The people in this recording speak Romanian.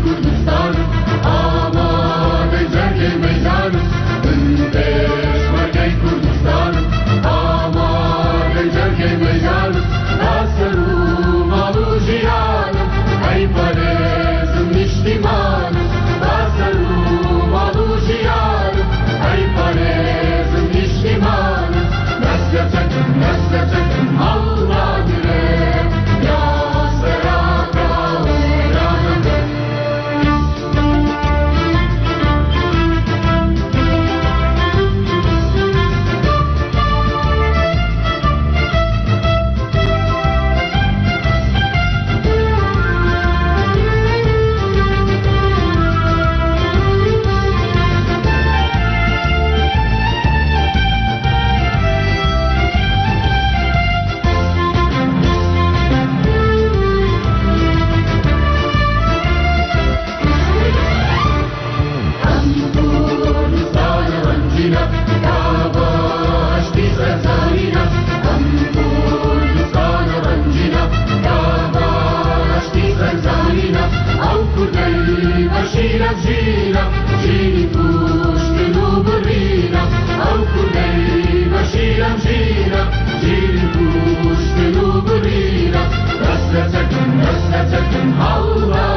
Kurdistan, aman ecel meydan, Desh margay Kurdistan, aman ecel meydan, Dasaru malu jiyan, ay parezm nishtiman, Dasaru malu jiyan, ay parezm nishtiman, Nasyachakum Allah dire, ya seraka uranam. Gira, giri pushti nubrina, au kudei vashiram gira, giri pushti nubrina, rasnachakum, Allah.